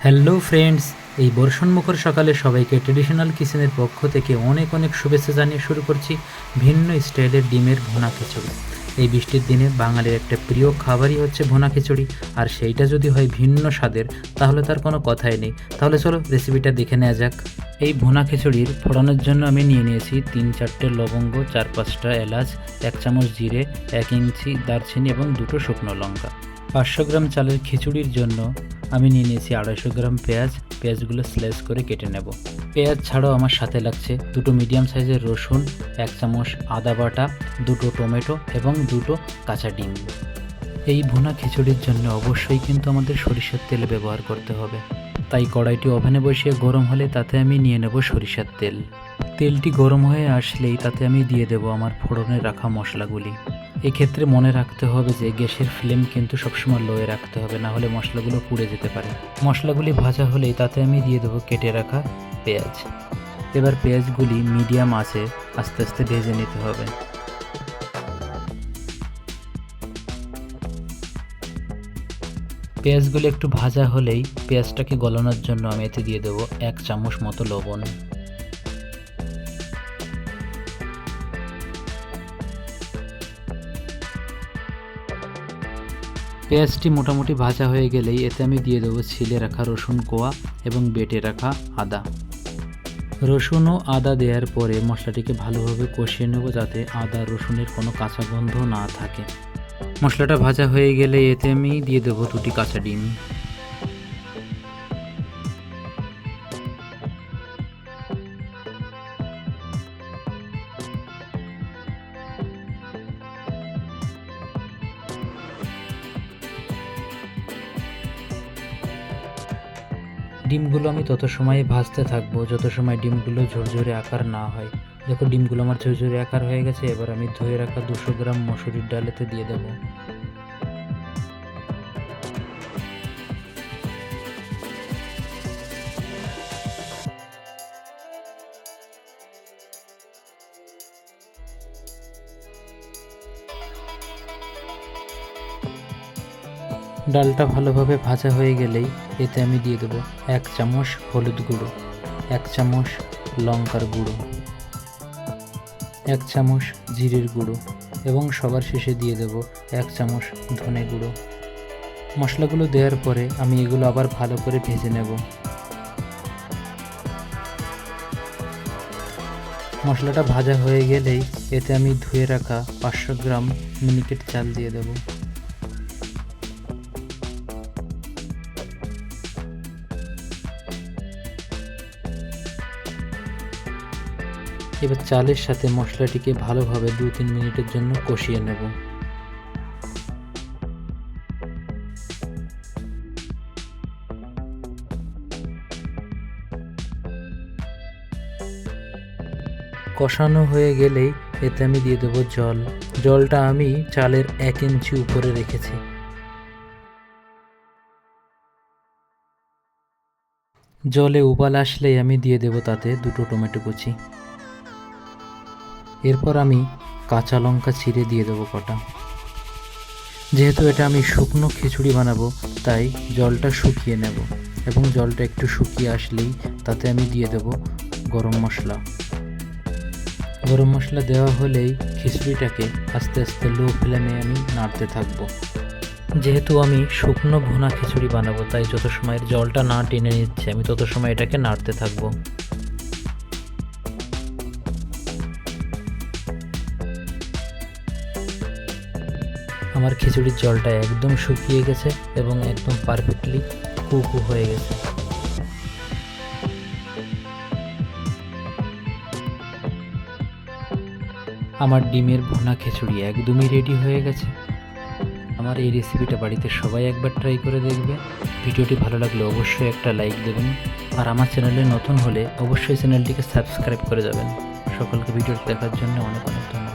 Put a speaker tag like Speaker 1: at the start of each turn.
Speaker 1: Hello friends, এই বর্ষণমুখর সকালে সবাইকে ট্রেডিশনাল কিচেনের পক্ষ থেকে অনেক অনেক শুভেচ্ছা জানিয়ে শুরু করছি ভিন্ন স্টাইলের ডিমের ভুনা খিচুড়ি। এই বৃষ্টির দিনে বাঙালির একটা প্রিয় খাবারই হচ্ছে ভুনা খিচুড়ি, আর সেইটা যদি হয় ভিন্ন স্বাদের তাহলে তার কোনো কথাই নেই। তাহলে চলো রেসিপিটা দেখে নেওয়া যাক। এই ভুনা খিচুড়ির ফোড়ানোর জন্য আমি নিয়ে নিয়েছি 3-4টে লবঙ্গ, 4-5টা এলাচ, 1 চামচ জিরে, 1 ইঞ্চি দারচিনি এবং 2টো শুকনো লঙ্কা। 500 গ্রাম চালের খিচুড়ির জন্য আমি নিয়ে নিয়েছি 250 গ্রাম পেঁয়াজ। পেঁয়াজগুলো স্লাইস করে কেটে নেব। পেঁয়াজ ছাড়াও আমার সাথে লাগছে 2টো মিডিয়াম সাইজের রসুন, 1 চামচ আদা বাটা, 2টো টমেটো এবং 2টো কাঁচা ডিম। এই ভুনা খিচুড়ির জন্য অবশ্যই কিন্তু আমাদের সরিষার তেল ব্যবহার করতে হবে, তাই কড়াইটি ওভেনে বসিয়ে গরম হলে তাতে আমি নিয়ে নেব সরিষার তেল। তেলটি গরম হয়ে আসলেই তাতে আমি দিয়ে দেব আমার ফোড়নে রাখা মশলাগুলি। এক্ষেত্রে মনে রাখতে হবে যে গ্যাসের ফ্লেম কিন্তু সবসময় লোয়ে রাখতে হবে, না হলে মশলাগুলো পুড়ে যেতে পারে। মশলাগুলি ভাজা হলেই তাতে আমি দিয়ে দেবো কেটে রাখা পেঁয়াজ। এবার পেঁয়াজগুলি মিডিয়াম আঁচে আস্তে আস্তে ভেজে নিতে হবে। পেঁয়াজগুলি একটু ভাজা হলেই পেঁয়াজটাকে গলানোর জন্য আমি এতে দিয়ে দেবো 1 চামচ মতো লবণ। পেঁয়াজটি মোটামুটি ভাজা হয়ে গেলেই এতে আমি দিয়ে দেবো ছিলে রাখা রসুন কোয়া এবং বেটে রাখা আদা। রসুন ও আদা দেওয়ার পরে মশলাটিকে ভালোভাবে কষিয়ে নেব, যাতে আদা রসুনের কোনো কাঁচা গন্ধ না থাকে। মশলাটা ভাজা হয়ে গেলে এতে আমি দিয়ে দেবো 2টি কাঁচা ডিম। ডিমগুলো আমি তত সময় ভাজতে থাকবো যত সময় ডিমগুলো ঝরঝরে আকার না হয়। দেখো ডিমগুলো আমার ঝরঝরে আকার হয়ে গেছে। এবার আমি ধুয়ে রাখা 200 গ্রাম মসুরির ডাল এতে দিয়ে দেবো। ডালটা ভালোভাবে ভাজা হয়ে গেলেই এতে আমি দিয়ে দেবো 1 চামচ হলুদ গুঁড়ো, 1 চামচ লঙ্কার গুঁড়ো, 1 চামচ জিরের গুঁড়ো এবং সবার শেষে দিয়ে দেবো 1 চামচ ধনে গুঁড়ো। মশলাগুলো দেওয়ার পরে আমি এগুলো আবার ভালো করে ভেজে নেব। মশলাটা ভাজা হয়ে গেলেই এতে আমি ধুয়ে রাখা 500 গ্রাম মিনিকেট চাল দিয়ে দেবো। এবার চালের সাথে মশলাটিকে ভালোভাবে 2-3 মিনিটের জন্য কষিয়ে নেব। কষানো হয়ে গেলেই এতে আমি দিয়ে দেবো জল। জলটা আমি চালের 1 ইঞ্চি উপরে রেখেছি। জলে উবাল আসলেই আমি দিয়ে দেব তাতে 2টো টমেটো কুচি। এরপর আমি কাঁচা লঙ্কা ছিঁড়ে দিয়ে দেবো কটা। যেহেতু এটা আমি শুকনো খিচুড়ি বানাবো, তাই জলটা শুকিয়ে নেব এবং জলটা একটু শুকিয়ে আসলেই তাতে আমি দিয়ে দেব গরম মশলা। গরম মশলা দেওয়া হলেই খিচুড়িটাকে আস্তে আস্তে লো ফ্লেমে আমি নাড়তে থাকবো। যেহেতু আমি শুকনো ভুনা খিচুড়ি বানাবো, তাই যত সময় জলটা না টেনে নিচ্ছে আমি তত সময় এটাকে নাড়তে থাকবো। আমার খিচুড়ির জলটা একদম শুকিয়ে গেছে এবং একদম পারফেক্টলি কুকু হয়ে গেছে। আমার ডিমের ভুনা খিচুড়ি একদমই রেডি হয়ে গেছে। আমার এই রেসিপিটা বাড়িতে সবাই একবার ট্রাই করে দেখবে। ভিডিওটি ভালো লাগলে অবশ্যই একটা লাইক দেবেন, আর আমার চ্যানেলে নতুন হলে অবশ্যই চ্যানেলটিকে সাবস্ক্রাইব করে যাবেন। সকলকে ভিডিওটি দেখার জন্য অনেক অনেক ধন্যবাদ।